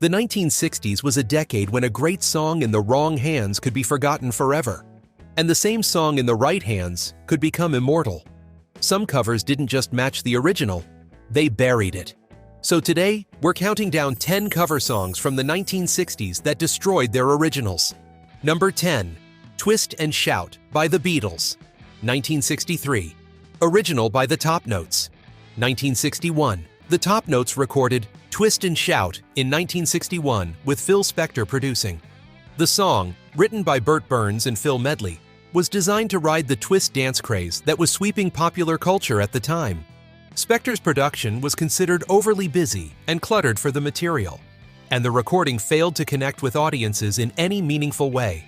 The 1960s was a decade when a great song in the wrong hands could be forgotten forever, and the same song in the right hands could become immortal. Some covers didn't just match the original, they buried it. So today, we're counting down 10 cover songs from the 1960s that destroyed their originals. Number 10. Twist and Shout by The Beatles, 1963. Original by The Top Notes, 1961. The Top Notes recorded Twist and Shout in 1961 with Phil Spector producing. The song, written by Burt Burns and Phil Medley, was designed to ride the twist dance craze that was sweeping popular culture at the time. Spector's production was considered overly busy and cluttered for the material, and the recording failed to connect with audiences in any meaningful way.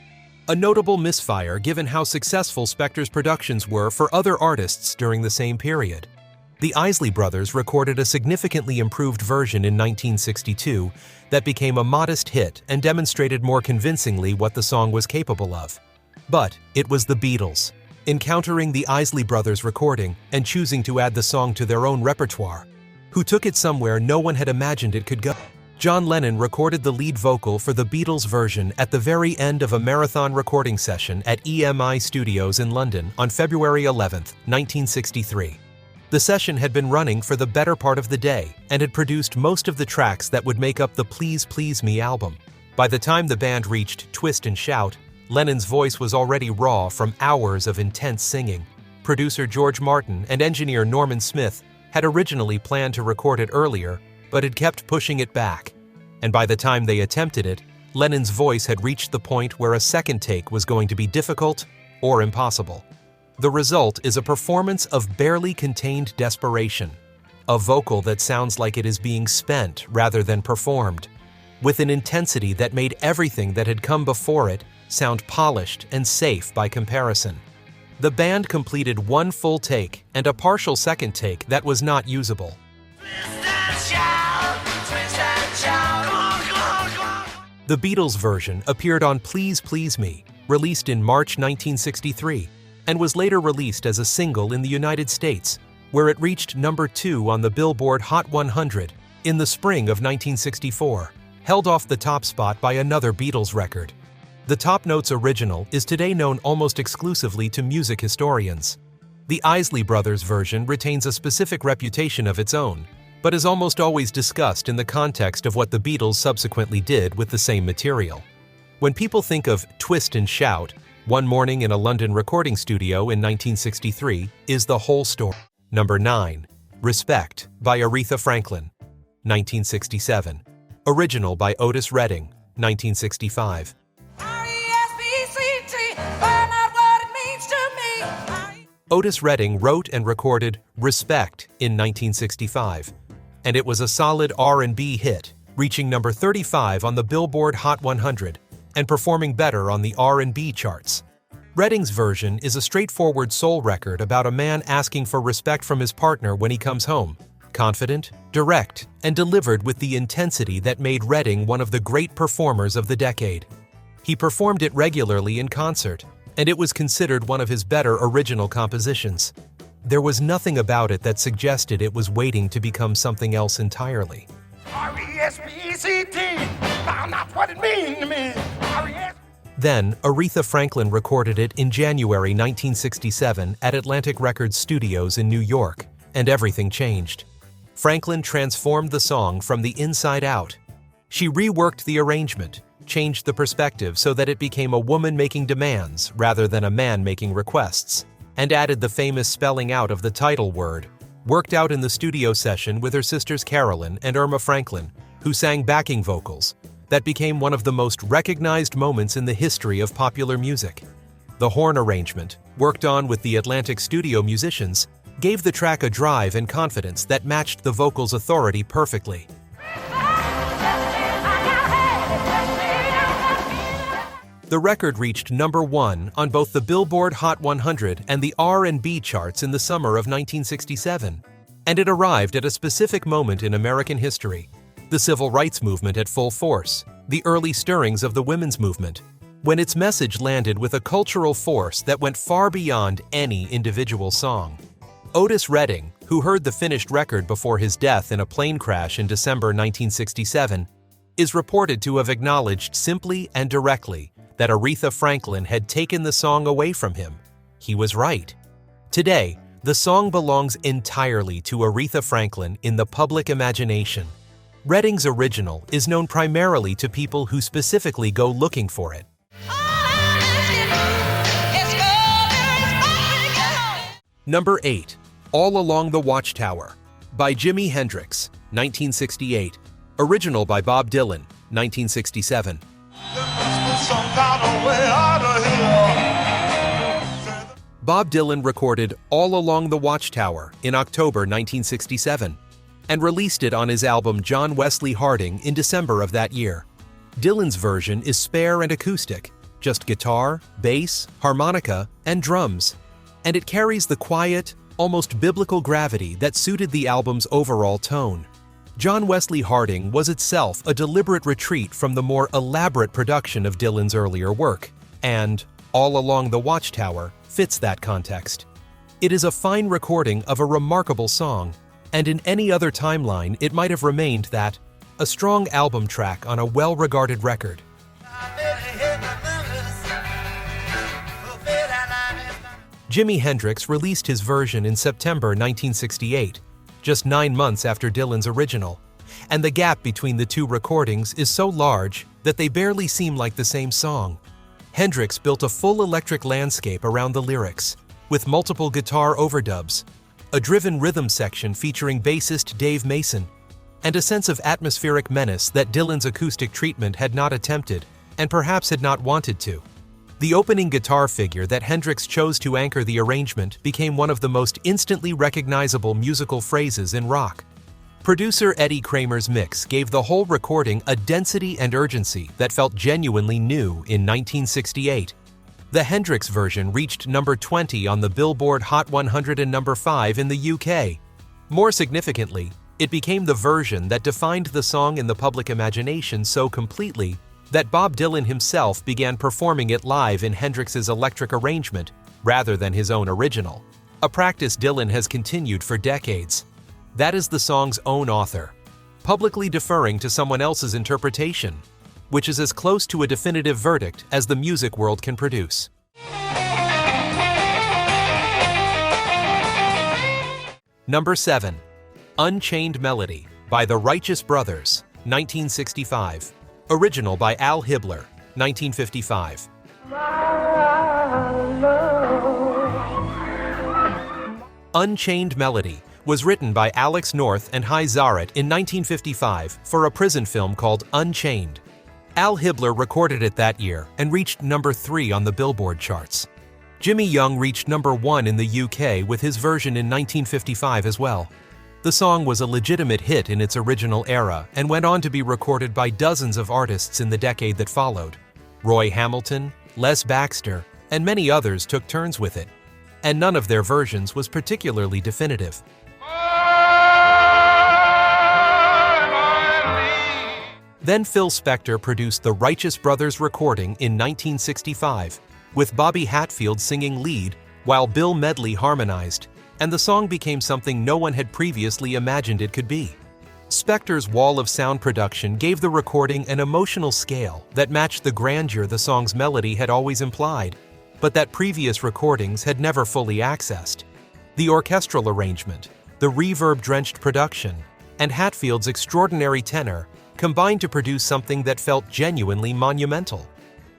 A notable misfire given how successful Spector's productions were for other artists during the same period. The Isley Brothers recorded a significantly improved version in 1962 that became a modest hit and demonstrated more convincingly what the song was capable of. But it was the Beatles, encountering the Isley Brothers recording and choosing to add the song to their own repertoire, who took it somewhere no one had imagined it could go. John Lennon recorded the lead vocal for the Beatles version at the very end of a marathon recording session at EMI Studios in London on February 11, 1963. The session had been running for the better part of the day and had produced most of the tracks that would make up the Please Please Me album. By the time the band reached Twist and Shout, Lennon's voice was already raw from hours of intense singing. Producer George Martin and engineer Norman Smith had originally planned to record it earlier, but had kept pushing it back. And by the time they attempted it, Lennon's voice had reached the point where a second take was going to be difficult or impossible. The result is a performance of barely contained desperation, a vocal that sounds like it is being spent rather than performed, with an intensity that made everything that had come before it sound polished and safe by comparison. The band completed one full take and a partial second take that was not usable. The Beatles version appeared on Please Please Me, released in March 1963, and was later released as a single in the United States, where it reached number 2 on the Billboard Hot 100 in the spring of 1964, held off the top spot by another Beatles record. The Top Notes original is today known almost exclusively to music historians. The Isley Brothers version retains a specific reputation of its own, but is almost always discussed in the context of what the Beatles subsequently did with the same material. When people think of Twist and Shout, One Morning in a London recording studio in 1963 is the whole story. Number 9. Respect by Aretha Franklin, 1967. Original by Otis Redding, 1965. Otis Redding wrote and recorded Respect in 1965, and it was a solid R&B hit, reaching number 35 on the Billboard Hot 100 and performing better on the R&B charts. Redding's version is a straightforward soul record about a man asking for respect from his partner when he comes home, confident, direct, and delivered with the intensity that made Redding one of the great performers of the decade. He performed it regularly in concert, and it was considered one of his better original compositions. There was nothing about it that suggested it was waiting to become something else entirely. R-E-S-P-E-C-T, found out what it means to me. Then, Aretha Franklin recorded it in January 1967 at Atlantic Records Studios in New York, and everything changed. Franklin transformed the song from the inside out. She reworked the arrangement, changed the perspective so that it became a woman making demands rather than a man making requests, and added the famous spelling out of the title word, worked out in the studio session with her sisters Carolyn and Irma Franklin, who sang backing vocals, that became one of the most recognized moments in the history of popular music. The horn arrangement, worked on with the Atlantic studio musicians, gave the track a drive and confidence that matched the vocals' authority perfectly. The record reached number 1 on both the Billboard Hot 100 and the R&B charts in the summer of 1967, and it arrived at a specific moment in American history: the civil rights movement at full force, the early stirrings of the women's movement, when its message landed with a cultural force that went far beyond any individual song. Otis Redding, who heard the finished record before his death in a plane crash in December 1967, is reported to have acknowledged simply and directly that Aretha Franklin had taken the song away from him. He was right. Today, the song belongs entirely to Aretha Franklin in the public imagination. Redding's original is known primarily to people who specifically go looking for it. Number 8. All Along the Watchtower by Jimi Hendrix, 1968. Original by Bob Dylan, 1967. Bob Dylan recorded All Along the Watchtower in October 1967 and released it on his album John Wesley Harding in December of that year. Dylan's version is spare and acoustic, just guitar, bass, harmonica, and drums, and it carries the quiet, almost biblical gravity that suited the album's overall tone. John Wesley Harding was itself a deliberate retreat from the more elaborate production of Dylan's earlier work, and All Along the Watchtower fits that context. It is a fine recording of a remarkable song, and in any other timeline it might have remained that, a strong album track on a well-regarded record. Jimi Hendrix released his version in September 1968, just 9 months after Dylan's original, and the gap between the two recordings is so large that they barely seem like the same song. Hendrix built a full electric landscape around the lyrics, with multiple guitar overdubs, a driven rhythm section featuring bassist Dave Mason, and a sense of atmospheric menace that Dylan's acoustic treatment had not attempted, and perhaps had not wanted to. The opening guitar figure that Hendrix chose to anchor the arrangement became one of the most instantly recognizable musical phrases in rock. Producer Eddie Kramer's mix gave the whole recording a density and urgency that felt genuinely new in 1968. The Hendrix version reached number 20 on the Billboard Hot 100 and number 5 in the UK. More significantly, it became the version that defined the song in the public imagination so completely that Bob Dylan himself began performing it live in Hendrix's electric arrangement rather than his own original, a practice Dylan has continued for decades. That is the song's own author, publicly deferring to someone else's interpretation, which is as close to a definitive verdict as the music world can produce. Number 7. Unchained Melody by the Righteous Brothers, 1965. Original by Al Hibbler, 1955. Unchained Melody was written by Alex North and Hy Zaret in 1955 for a prison film called Unchained. Al Hibbler recorded it that year and reached number 3 on the Billboard charts. Jimmy Young reached number 1 in the UK with his version in 1955 as well. The song was a legitimate hit in its original era and went on to be recorded by dozens of artists in the decade that followed. Roy Hamilton, Les Baxter, and many others took turns with it, and none of their versions was particularly definitive. Then Phil Spector produced the Righteous Brothers recording in 1965, with Bobby Hatfield singing lead while Bill Medley harmonized, and the song became something no one had previously imagined it could be. Spector's wall of sound production gave the recording an emotional scale that matched the grandeur the song's melody had always implied, but that previous recordings had never fully accessed. The orchestral arrangement, the reverb-drenched production, and Hatfield's extraordinary tenor combined to produce something that felt genuinely monumental.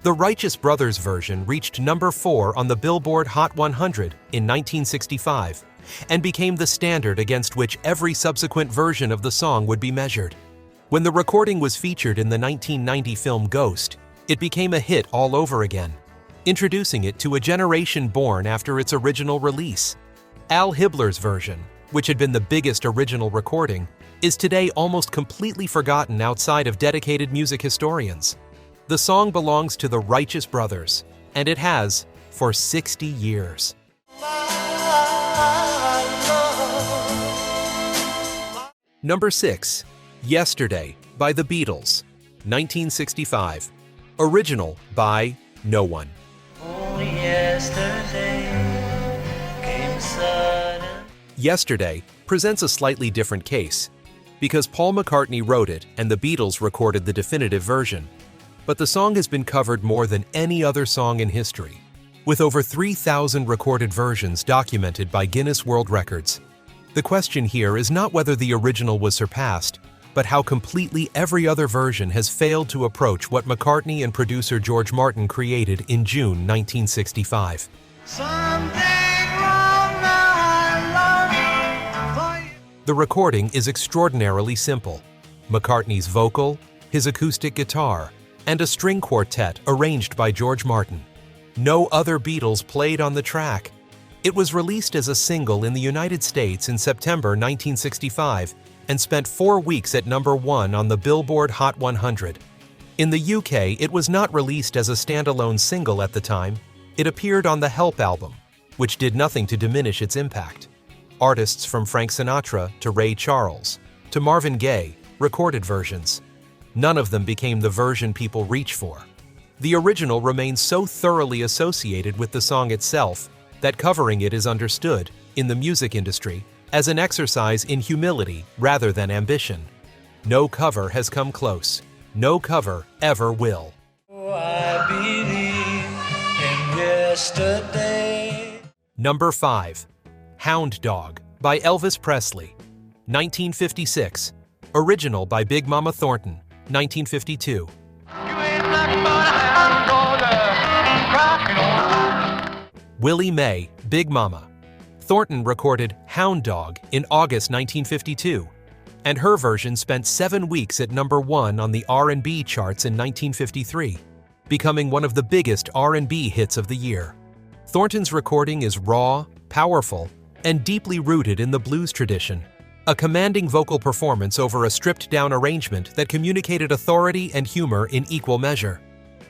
The Righteous Brothers version reached number 4 on the Billboard Hot 100 in 1965 and became the standard against which every subsequent version of the song would be measured. When the recording was featured in the 1990 film Ghost, it became a hit all over again, introducing it to a generation born after its original release. Al Hibbler's version, which had been the biggest original recording, is today almost completely forgotten outside of dedicated music historians. The song belongs to the Righteous Brothers, and it has for 60 years. Number 6. Yesterday by the Beatles, 1965. Original by no one. Only yesterday came sudden. Yesterday presents a slightly different case, because Paul McCartney wrote it and the Beatles recorded the definitive version. But the song has been covered more than any other song in history, with over 3,000 recorded versions documented by Guinness World Records. The question here is not whether the original was surpassed, but how completely every other version has failed to approach what McCartney and producer George Martin created in June 1965. The recording is extraordinarily simple. McCartney's vocal, his acoustic guitar, and a string quartet arranged by George Martin. No other Beatles played on the track. It was released as a single in the United States in September 1965 and spent 4 weeks at #1 on the Billboard Hot 100. In the UK, it was not released as a standalone single at the time. It appeared on the Help album, which did nothing to diminish its impact. Artists from Frank Sinatra to Ray Charles to Marvin Gaye recorded versions. None of them became the version people reach for. The original remains so thoroughly associated with the song itself that covering it is understood, in the music industry, as an exercise in humility rather than ambition. No cover has come close. No cover ever will. I believe in yesterday. Number 5. Hound Dog by Elvis Presley, 1956. Original by Big Mama Thornton, 1952. Willie Mae, Big Mama. Thornton recorded Hound Dog in August 1952, and her version spent 7 weeks at #1 on the R&B charts in 1953, becoming one of the biggest R&B hits of the year. Thornton's recording is raw, powerful, and deeply rooted in the blues tradition, a commanding vocal performance over a stripped-down arrangement that communicated authority and humor in equal measure.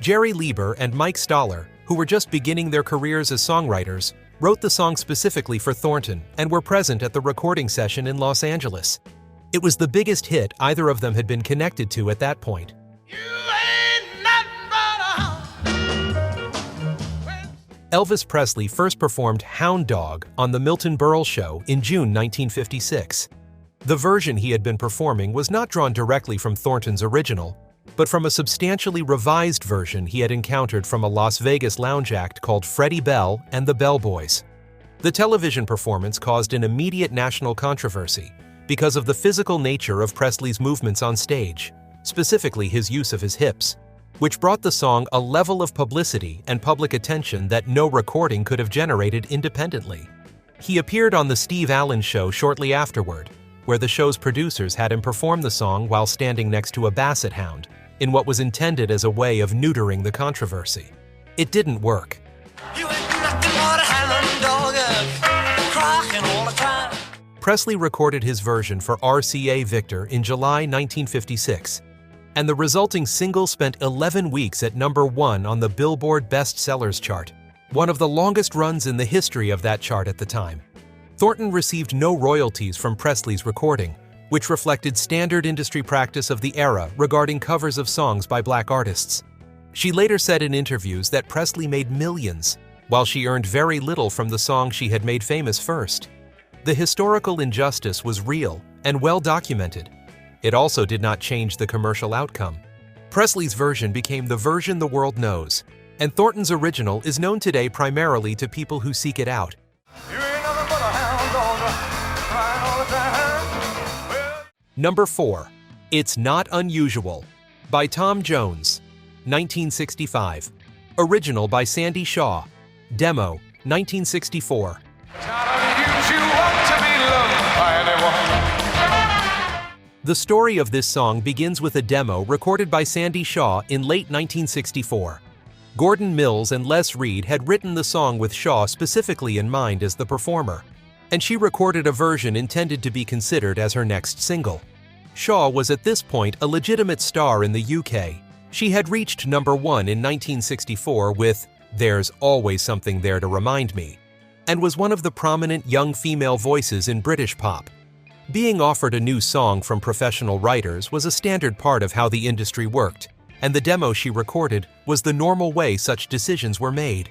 Jerry Leiber and Mike Stoller, who were just beginning their careers as songwriters, wrote the song specifically for Thornton and were present at the recording session in Los Angeles. It was the biggest hit either of them had been connected to at that point. Elvis Presley first performed Hound Dog on The Milton Berle Show in June 1956. The version he had been performing was not drawn directly from Thornton's original, but from a substantially revised version he had encountered from a Las Vegas lounge act called Freddie Bell and the Bell Boys. The television performance caused an immediate national controversy because of the physical nature of Presley's movements on stage, specifically his use of his hips, which brought the song a level of publicity and public attention that no recording could have generated independently. He appeared on The Steve Allen Show shortly afterward, where the show's producers had him perform the song while standing next to a basset hound, in what was intended as a way of neutering the controversy. It didn't work. Presley recorded his version for RCA Victor in July 1956, and the resulting single spent 11 weeks at #1 on the Billboard Best Sellers chart, one of the longest runs in the history of that chart at the time. Thornton received no royalties from Presley's recording, which reflected standard industry practice of the era regarding covers of songs by black artists. She later said in interviews that Presley made millions, while she earned very little from the song she had made famous first. The historical injustice was real and well documented. It also did not change the commercial outcome. Presley's version became the version the world knows, and Thornton's original is known today primarily to people who seek it out. Number 4. It's Not Unusual by Tom Jones, 1965. Original by Sandy Shaw. Demo, 1964. The story of this song begins with a demo recorded by Sandy Shaw in late 1964. Gordon Mills and Les Reed had written the song with Shaw specifically in mind as the performer, and she recorded a version intended to be considered as her next single. Shaw was at this point a legitimate star in the UK. She had reached #1 in 1964 with There's Always Something There to Remind Me, and was one of the prominent young female voices in British pop. Being offered a new song from professional writers was a standard part of how the industry worked, and the demo she recorded was the normal way such decisions were made.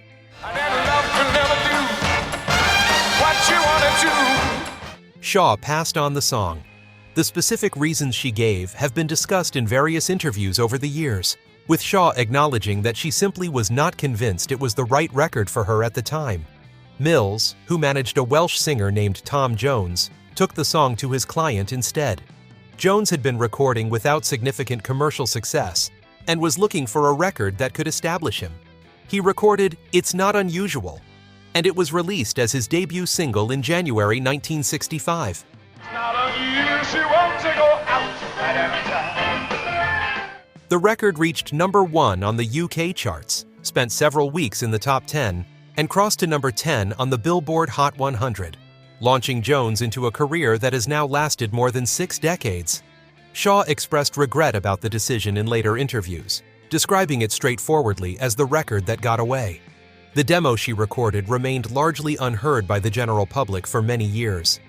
Shaw passed on the song. The specific reasons she gave have been discussed in various interviews over the years, with Shaw acknowledging that she simply was not convinced it was the right record for her at the time. Mills, who managed a Welsh singer named Tom Jones, took the song to his client instead. Jones had been recording without significant commercial success and was looking for a record that could establish him. He recorded It's Not Unusual, and it was released as his debut single in January 1965. The record reached number 1 on the UK charts, spent several weeks in the top 10, and crossed to number 10 on the Billboard Hot 100, launching Jones into a career that has now lasted more than 6 decades. Shaw expressed regret about the decision in later interviews, describing it straightforwardly as the record that got away. The demo she recorded remained largely unheard by the general public for many years.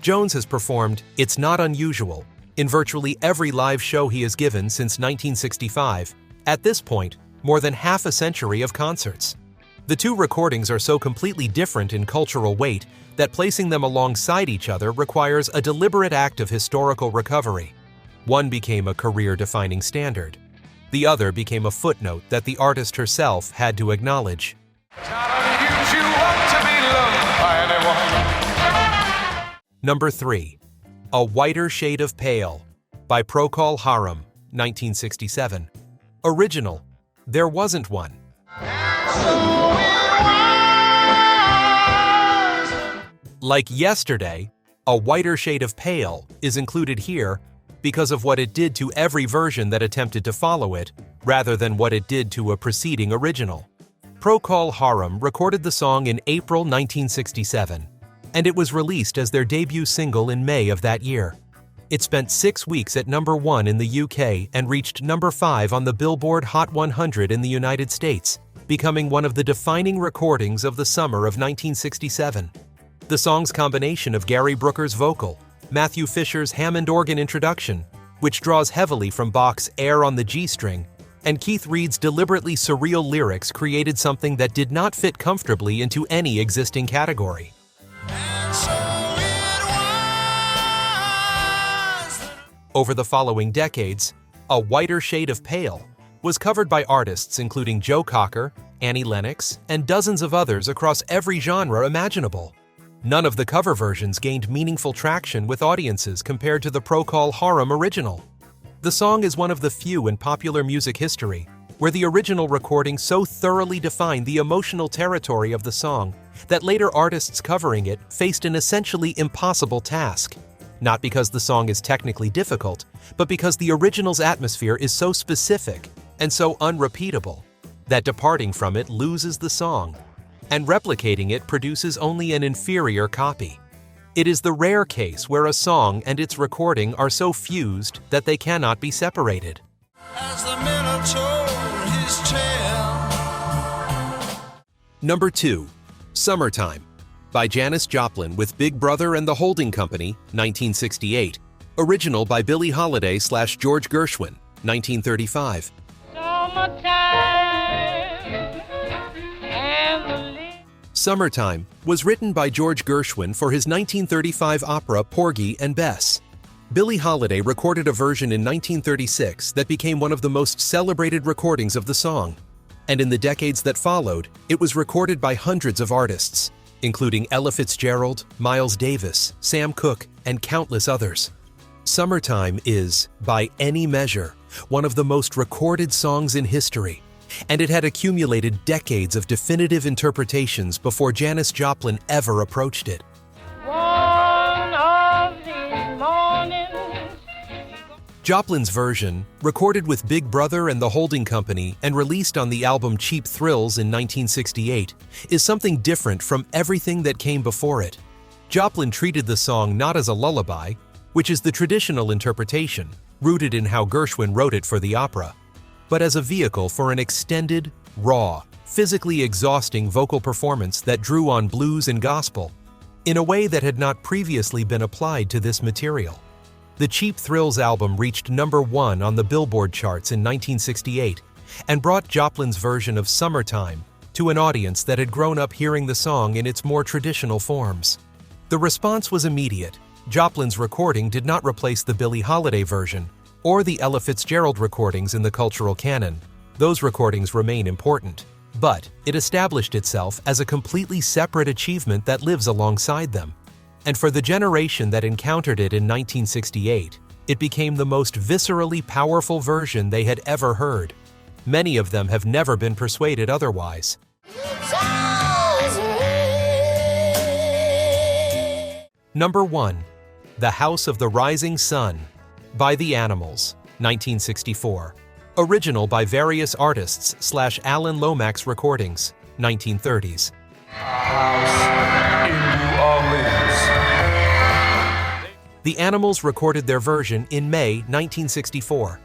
Jones has performed It's Not Unusual in virtually every live show he has given since 1965, at this point, more than half a century of concerts. The two recordings are so completely different in cultural weight that placing them alongside each other requires a deliberate act of historical recovery. One became a career-defining standard. The other became a footnote that the artist herself had to acknowledge. Number 3. A Whiter Shade of Pale by Procol Harum, 1967. Original, There Wasn't One. Like Yesterday, A Whiter Shade of Pale is included here because of what it did to every version that attempted to follow it, rather than what it did to a preceding original. Procol Harum recorded the song in April 1967, and it was released as their debut single in May of that year. It spent 6 weeks at number 1 in the UK and reached number 5 on the Billboard Hot 100 in the United States, becoming one of the defining recordings of the summer of 1967. The song's combination of Gary Brooker's vocal, Matthew Fisher's Hammond organ introduction, which draws heavily from Bach's Air on the G string, and Keith Reid's deliberately surreal lyrics created something that did not fit comfortably into any existing category. Over the following decades, A Whiter Shade of Pale was covered by artists including Joe Cocker, Annie Lennox, and dozens of others across every genre imaginable. None of the cover versions gained meaningful traction with audiences compared to the Procol Harum original. The song is one of the few in popular music history where the original recording so thoroughly defined the emotional territory of the song that later artists covering it faced an essentially impossible task. Not because the song is technically difficult, but because the original's atmosphere is so specific and so unrepeatable that departing from it loses the song, and replicating it produces only an inferior copy. It is the rare case where a song and its recording are so fused that they cannot be separated. As the Minotaur his tail. Number 2. Summertime by Janis Joplin with Big Brother and the Holding Company, 1968. Original by Billie Holiday / George Gershwin, 1935. Summertime was written by George Gershwin for his 1935 opera Porgy and Bess. Billie Holiday recorded a version in 1936 that became one of the most celebrated recordings of the song. And in the decades that followed, it was recorded by hundreds of artists, including Ella Fitzgerald, Miles Davis, Sam Cooke, and countless others. Summertime is, by any measure, one of the most recorded songs in history, and it had accumulated decades of definitive interpretations before Janis Joplin ever approached it. One of these mornings. Joplin's version, recorded with Big Brother and the Holding Company and released on the album Cheap Thrills in 1968, is something different from everything that came before it. Joplin treated the song not as a lullaby, which is the traditional interpretation, rooted in how Gershwin wrote it for the opera, but as a vehicle for an extended, raw, physically exhausting vocal performance that drew on blues and gospel, in a way that had not previously been applied to this material. The Cheap Thrills album reached number 1 on the Billboard charts in 1968 and brought Joplin's version of Summertime to an audience that had grown up hearing the song in its more traditional forms. The response was immediate, Joplin's recording did not replace the Billie Holiday version or the Ella Fitzgerald recordings in the cultural canon. Those recordings remain important, but it established itself as a completely separate achievement that lives alongside them. And for the generation that encountered it in 1968, it became the most viscerally powerful version they had ever heard. Many of them have never been persuaded otherwise. Number 1. The House of the Rising Sun by The Animals, 1964. Original by various artists / Alan Lomax recordings, 1930s. House in New Orleans. The Animals recorded their version in May 1964,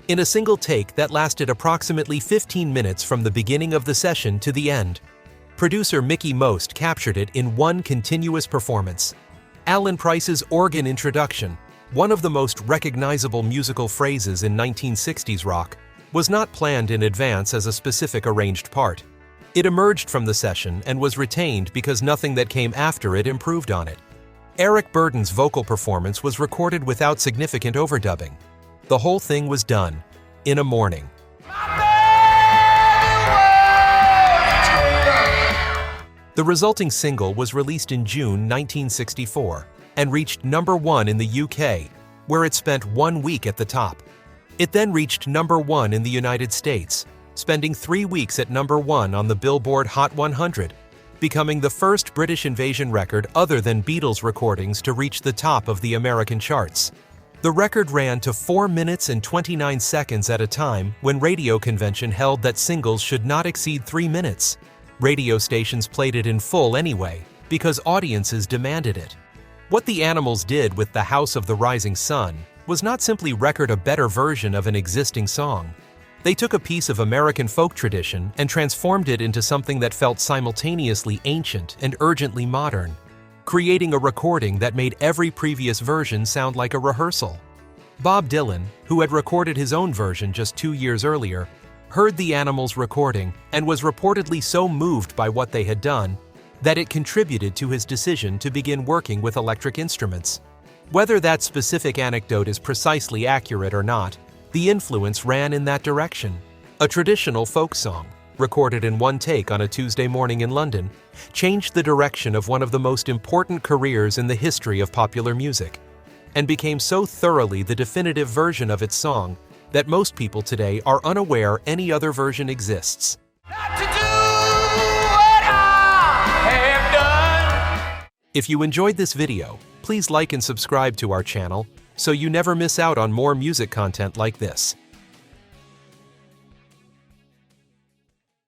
in a single take that lasted approximately 15 minutes from the beginning of the session to the end. Producer Mickey Most captured it in one continuous performance. Alan Price's organ introduction, one of the most recognizable musical phrases in 1960s rock, was not planned in advance as a specific arranged part. It emerged from the session and was retained because nothing that came after it improved on it. Eric Burdon's vocal performance was recorded without significant overdubbing. The whole thing was done in a morning. The resulting single was released in June 1964 and reached number 1 in the UK, where it spent 1 week at the top. It then reached number 1 in the United States, spending 3 weeks at number 1 on the Billboard Hot 100, becoming the first British invasion record other than Beatles recordings to reach the top of the American charts. The record ran to 4 minutes and 29 seconds at a time when radio convention held that singles should not exceed 3 minutes. Radio stations played it in full anyway, because audiences demanded it. What the Animals did with The House of the Rising Sun was not simply record a better version of an existing song. They took a piece of American folk tradition and transformed it into something that felt simultaneously ancient and urgently modern, creating a recording that made every previous version sound like a rehearsal. Bob Dylan, who had recorded his own version just 2 years earlier, heard the Animals' recording and was reportedly so moved by what they had done that it contributed to his decision to begin working with electric instruments. Whether that specific anecdote is precisely accurate or not, the influence ran in that direction. A traditional folk song, recorded in one take on a Tuesday morning in London, changed the direction of one of the most important careers in the history of popular music, and became so thoroughly the definitive version of its song that most people today are unaware any other version exists. If you enjoyed this video, please like and subscribe to our channel so you never miss out on more music content like this.